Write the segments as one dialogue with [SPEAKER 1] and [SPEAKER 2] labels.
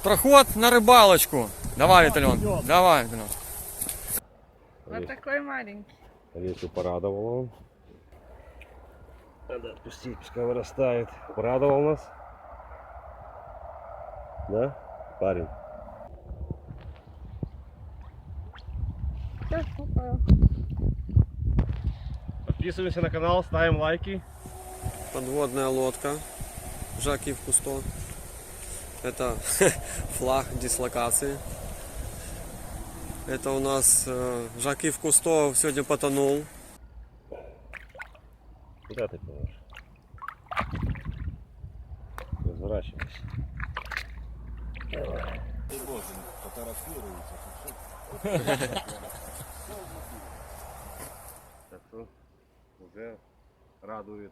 [SPEAKER 1] Проход на рыбалочку. Давай, Виталион. Давай, Виталион.
[SPEAKER 2] Вот такой маленький.
[SPEAKER 3] Олесю порадовал он. Надо отпустить, пускай вырастает. Порадовал нас. Да, парень? Подписываемся на канал, ставим лайки.
[SPEAKER 1] Подводная лодка. Жаки в Кусто. Это флаг дислокации. Это у нас Жаки в Кусто сегодня потонул.
[SPEAKER 3] Куда ты плывешь? Разворачивайся.
[SPEAKER 4] Ты должен фотографироваться.
[SPEAKER 3] Так что уже радует.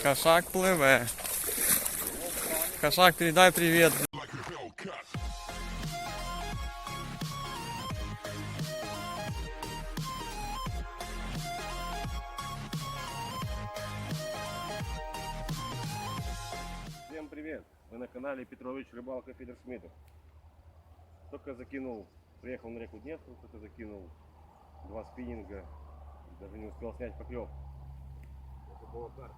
[SPEAKER 1] Кошак пливе. Кошак, передай привет.
[SPEAKER 3] Всем привет! Вы на канале Петрович Рыбалка Фидерсмитов. Только закинул, приехал на реку Днестру, только закинул 2 спиннинга. Даже не успел снять поклевку. Это была карта.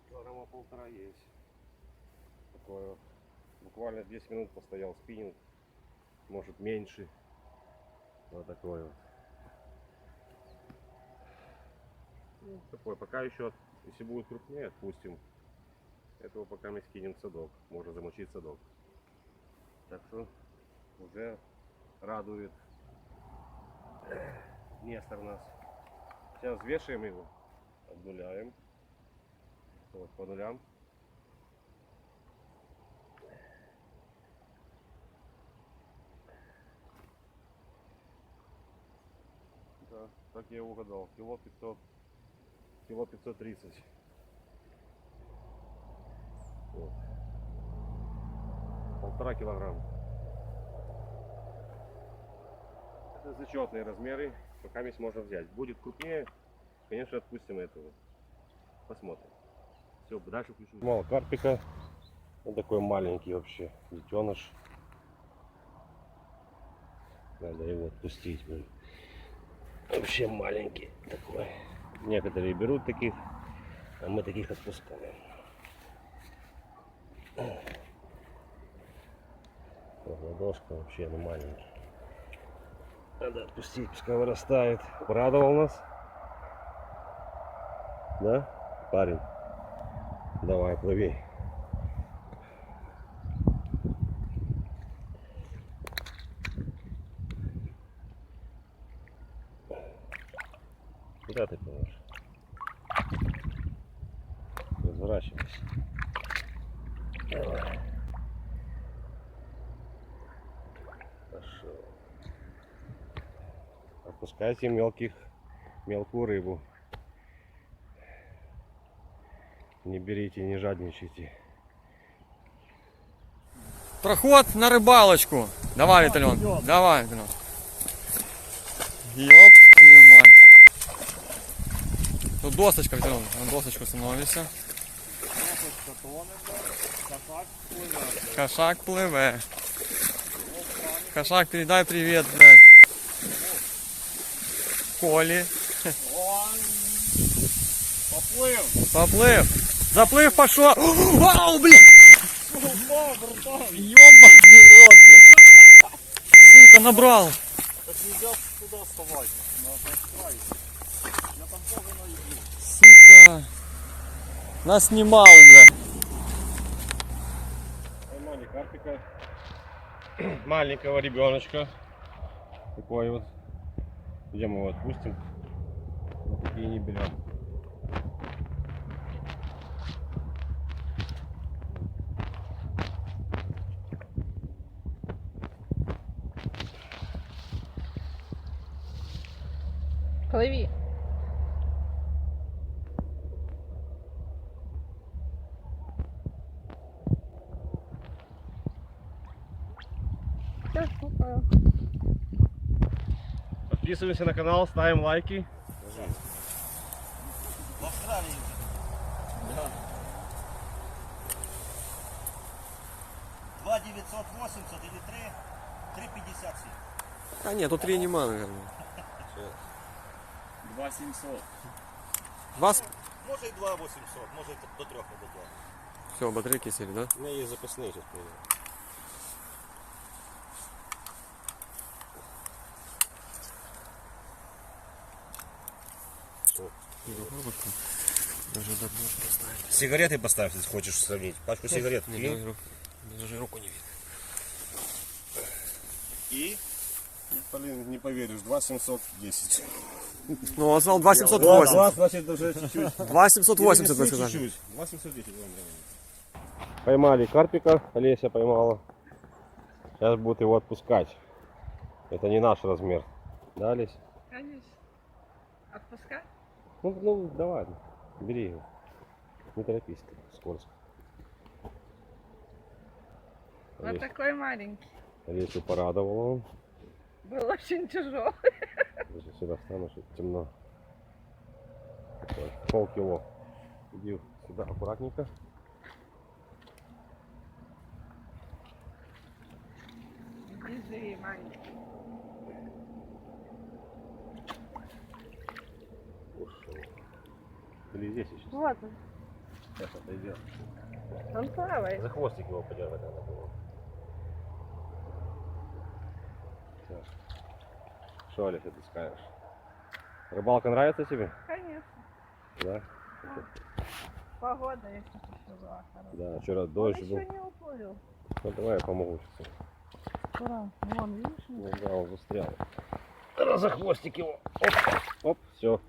[SPEAKER 3] Килограмма 1,5 есть. Такое вот. Буквально 10 минут постоял спиннинг. Может меньше. Вот такой вот. Ну, такой, пока еще, если будет крупнее, отпустим. Этого пока мы скинем в садок. Можно замочить садок. Так что уже радует Нестор нас. Сейчас взвешиваем его, обнуляем. Вот по нулям. Да, так я угадал. Кило 500. Кило 530. Вот. 1,5 килограмма. Это зачетные размеры. Пока здесь можно взять. Будет крупнее, конечно, отпустим этого. Посмотрим. Все, дальше включим. Мало карпика. Он такой маленький вообще. Детеныш. Надо его отпустить. Вообще маленький такой. Некоторые берут таких, а мы таких отпускаем. Ладошка вообще маленький. Надо отпустить, пускай вырастает. Порадовал нас. Да, парень? Давай, плыви. Куда ты плывешь? Разворачивайся. Давай. Пошел. Отпускайте мелкую рыбу. Не берите, не жадничайте.
[SPEAKER 1] Проход на рыбалочку. Давай, Виталион. Давай, Виталион. Ёп, твою мать. Тут досочка, Виталион. На досочку становишься. Кошак пливе. Кошак, передай привет, блядь. Колі.
[SPEAKER 4] Поплыл.
[SPEAKER 1] Поплив. Заплив пошел. Вау, блядь. Ёбаный в рот, блядь. Сука, набрал.
[SPEAKER 4] Так нельзя туда вставать. На край. Я там тоже найду.
[SPEAKER 1] Сука. Нас снимал, блядь.
[SPEAKER 3] Поймали карпика. Маленького ребеночка. Такой вот. Где мы его отпустим? Мы такие не берем.
[SPEAKER 2] Пливи.
[SPEAKER 3] Подписываемся на канал, ставим лайки.
[SPEAKER 4] В Австралии. Да.
[SPEAKER 5] 2,980 или 3,57.
[SPEAKER 1] А нет, тут 3 нема, наверное.
[SPEAKER 4] 2700.
[SPEAKER 1] Вас?
[SPEAKER 5] Може і 2,800, може і до 3 не дотягне.
[SPEAKER 1] Все, батарейки сели, да?
[SPEAKER 3] У меня есть запасные сейчас понял.
[SPEAKER 1] Даже давно поставить.
[SPEAKER 3] Сигареты поставь, если хочешь сравнить. Пачку сигарет.
[SPEAKER 1] Нет, даже руку не видно.
[SPEAKER 3] И? Блин, не поверишь, 2,710.
[SPEAKER 1] Ну, он сказал 2780.
[SPEAKER 3] значит, уже чуть-чуть.
[SPEAKER 1] 2780, вы сказали.
[SPEAKER 3] Чуть-чуть. 2,710. Поймали карпика, Олеся поймала. Сейчас будет его отпускать. Это не наш размер. Да, Олесь?
[SPEAKER 2] Конечно. Отпускай?
[SPEAKER 3] Ну, давай, бери его. Не торопись ты, скользко.
[SPEAKER 2] Вот такой маленький.
[SPEAKER 3] Олесю порадовал он.
[SPEAKER 2] Был очень тяжелый.
[SPEAKER 3] Даже сюда встану, чтобы темно. Такой, полкило. Иди сюда аккуратненько.
[SPEAKER 2] Иди живи, маленький.
[SPEAKER 3] Ушел. Или здесь еще?
[SPEAKER 2] Вот он.
[SPEAKER 3] Сейчас отойдет.
[SPEAKER 2] Он плавает.
[SPEAKER 3] За хвостик его подержать надо было. Так. Что, Олеся, ты скажешь? Рыбалка нравится тебе?
[SPEAKER 2] Конечно.
[SPEAKER 3] Да?
[SPEAKER 2] Погода, если еще была хорошая.
[SPEAKER 3] Да, вчера
[SPEAKER 2] Он
[SPEAKER 3] дождь
[SPEAKER 2] еще
[SPEAKER 3] был.
[SPEAKER 2] не уплыл.
[SPEAKER 3] Ну давай я помогу сейчас.
[SPEAKER 2] Куда? Вон, видишь?
[SPEAKER 3] Ну да, он застрял. Раз за хвостик его. Оп, оп, все.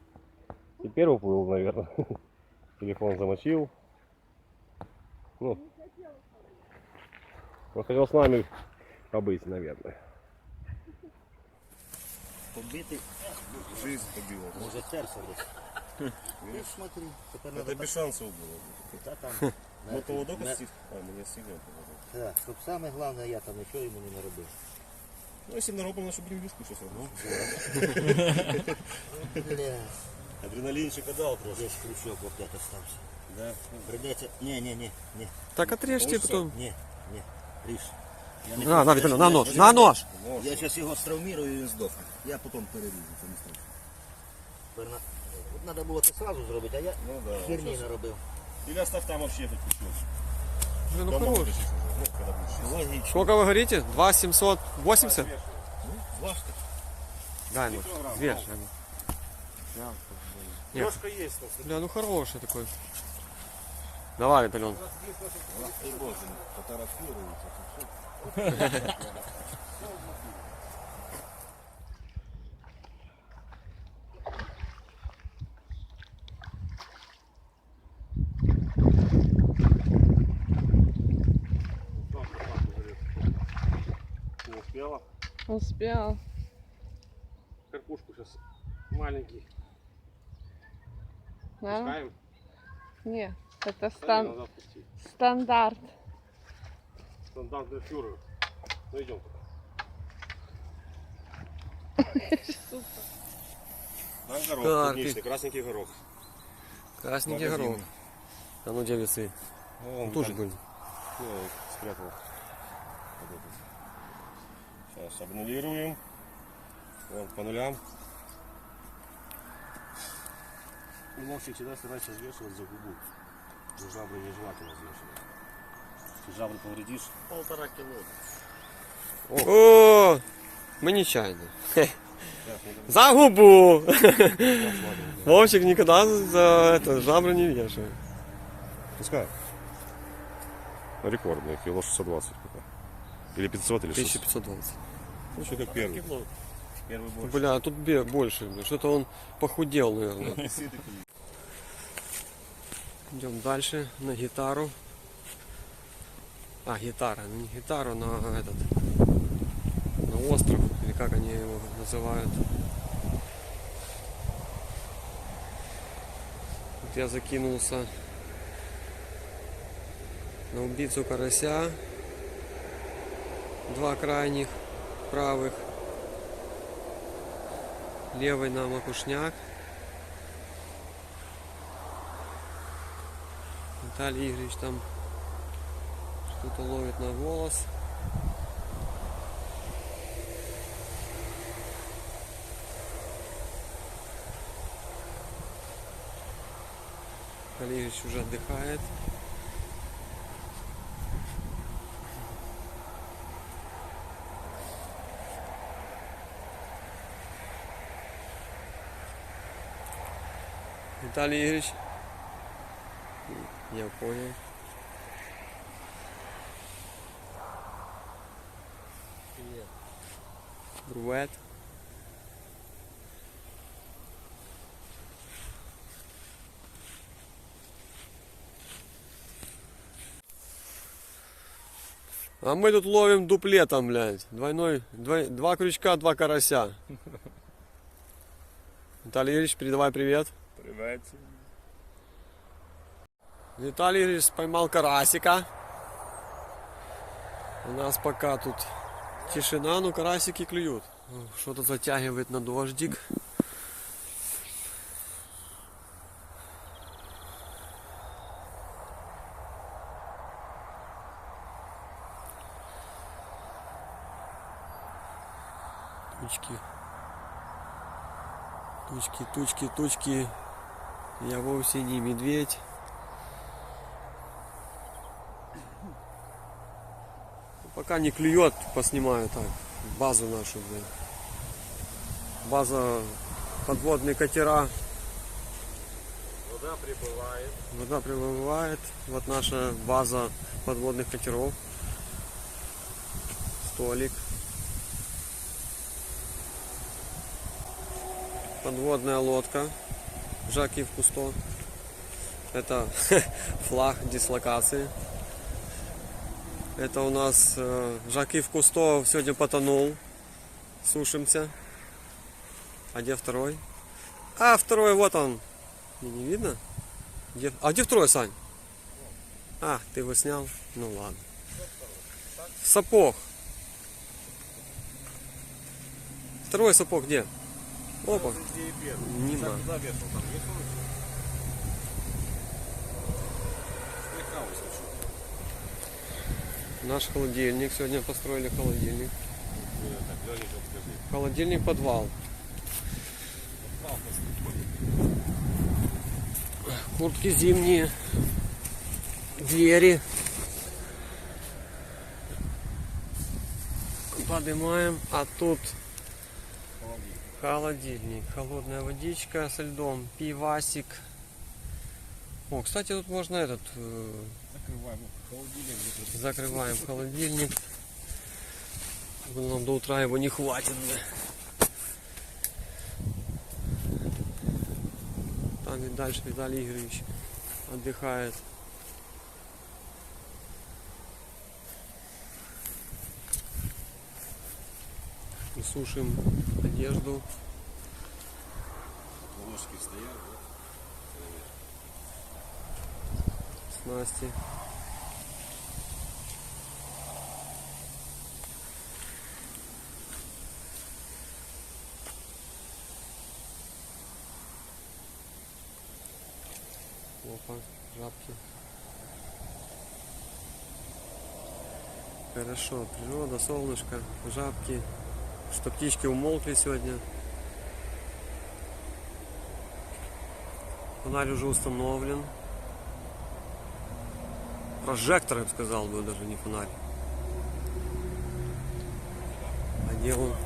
[SPEAKER 3] Теперь уплыл, наверное. Телефон замочил. Ну, он хотел с нами побыть, наверное.
[SPEAKER 5] Побитий,
[SPEAKER 3] Жизнь побила.
[SPEAKER 5] може терся десь. Ну смотри, тепер
[SPEAKER 3] Это
[SPEAKER 5] надо
[SPEAKER 3] без шансов было.
[SPEAKER 5] та там.
[SPEAKER 3] Ну поводок
[SPEAKER 5] на-
[SPEAKER 3] отстить? А, мне сильно поводок.
[SPEAKER 5] Так, щоб саме головне, я там нічого йому не наробив.
[SPEAKER 3] Ну если наробим нашу брюшку сейчас.
[SPEAKER 5] Бля,
[SPEAKER 3] Адреналинчика дал просто.
[SPEAKER 5] десь крючок опять остався.
[SPEAKER 3] Да.
[SPEAKER 5] Придеться. Ні.
[SPEAKER 1] Так отрежьте
[SPEAKER 3] Лучше?
[SPEAKER 1] потом.
[SPEAKER 5] Ні, ріж. Я не
[SPEAKER 1] На,
[SPEAKER 5] хочу.
[SPEAKER 1] Виталий, на нож, на нож!
[SPEAKER 5] Я зараз його стравмірую і він здохне. Я потім переріжу, це не страшно. Тепер от треба було це одразу зробити, а я
[SPEAKER 3] Ну да.
[SPEAKER 5] херні наробив.
[SPEAKER 3] Или оставь там вообще этот крючок.
[SPEAKER 1] Блин, ну
[SPEAKER 3] Дома
[SPEAKER 1] хорош.
[SPEAKER 3] вытащишь уже, ну, когда будешь чистить.
[SPEAKER 5] Логічно.
[SPEAKER 1] Сколько вы говорите? 2780?
[SPEAKER 5] Важко.
[SPEAKER 1] Дай, ну, вверх. Нет.
[SPEAKER 3] Лёшка есть.
[SPEAKER 1] Бля, ну хороший такой. Давай, Виталий.
[SPEAKER 3] Эй, боже, фотографируется. Не успела.
[SPEAKER 2] Успел.
[SPEAKER 3] Карпушку сейчас маленький.
[SPEAKER 2] Да?
[SPEAKER 3] Пускаем.
[SPEAKER 2] Не, это
[SPEAKER 3] Да, не надо отпустить.
[SPEAKER 2] стандарт.
[SPEAKER 3] Стандартный фюрер. Ну идем. На горох,
[SPEAKER 1] Так,
[SPEAKER 3] клубничный, красненький горох.
[SPEAKER 1] Красненький
[SPEAKER 3] Магазин.
[SPEAKER 1] горох. А ну, где весы?
[SPEAKER 3] Вон,
[SPEAKER 1] Тоже
[SPEAKER 3] там,
[SPEAKER 1] были.
[SPEAKER 3] ну, спрятал. Вот этот. Сейчас обнулируем. Вон, по нулям. Ножик всегда старайся взвешивать за губу. За жабры нежелательно взвешивать. Если жабры повредишь,
[SPEAKER 5] 1,5 кіло.
[SPEAKER 1] О, мы нечаянно. За губу! Вовчик никогда за это жабры не вешает.
[SPEAKER 3] пускай. Рекордный, кило 620 пока. Или 500, или 600.
[SPEAKER 1] 1520.
[SPEAKER 3] Ну, что как первый. Первый больше.
[SPEAKER 1] Бля, а тут больше. Бля. Что-то он похудел, наверное. Идем дальше на гитару. А, гитара. Не гитару, на этот. На остров. Или как они его называют. Вот я закинулся на убийцу карася. 2 крайних правых. Левый на макушняк. Виталий Игоревич там что-то ловит на волос. Виталий Игоревич уже отдыхает. Виталий Игоревич. Я понял. Привет. А мы тут ловим дуплетом, блядь. Два крючка, два карася. Виталий Игоревич, передавай привет.
[SPEAKER 4] Привет.
[SPEAKER 1] Виталий Игоревич поймал карасика. У нас пока тут тишина, но карасики клюют. Что-то затягивает на дождик. Тучки. Я вовсе не медведь. Пока не клюет, поснимаю так. Базу нашу, блин. База подводные катера. Вода прибывает. Вот наша база подводных катеров. Столик. Подводная лодка. Жак-Ив Кусто. Это флаг дислокации. Это у нас Жак-Ив Кусто сегодня потонул. Сушимся. А где второй? А, второй, вот он. Не видно? А где второй, Сань? А, ты его снял? Ну ладно. Сапог. Второй сапог где? Опа. Нема. Наш холодильник. Сегодня построили холодильник. Холодильник подвал. Куртки зимние. Двери. Поднимаем. А тут холодильник. Холодная водичка со льдом. Пивасик. О, кстати, тут можно этот... Закрываем холодильник. Нам до утра его не хватит. Там и дальше Виталий Игоревич отдыхает. И сушим одежду.
[SPEAKER 3] Ложки стоят,
[SPEAKER 1] Снасти. Опа, жабки. Хорошо, природа, солнышко, жабки. Что птички умолкли сегодня. Фонарь уже установлен. Прожектор, я бы сказал, был даже не фонарь.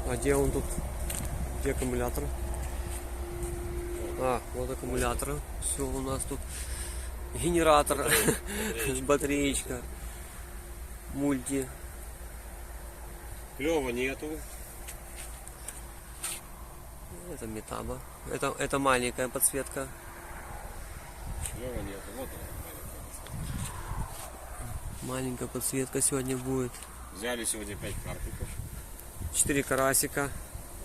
[SPEAKER 1] А где он тут? Где аккумулятор? А, вот аккумулятор. Все у нас тут. Генератор. Батареечка. Мульти.
[SPEAKER 3] Клёва нету.
[SPEAKER 1] Это метаба. Это маленькая подсветка.
[SPEAKER 3] Клёва нету. Вот он.
[SPEAKER 1] Маленькая подсветка сегодня будет.
[SPEAKER 3] Взяли сегодня 5 карпиков.
[SPEAKER 1] 4 карасика.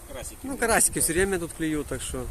[SPEAKER 3] Карасики.
[SPEAKER 1] Ну, карасики все время тут клюют, так что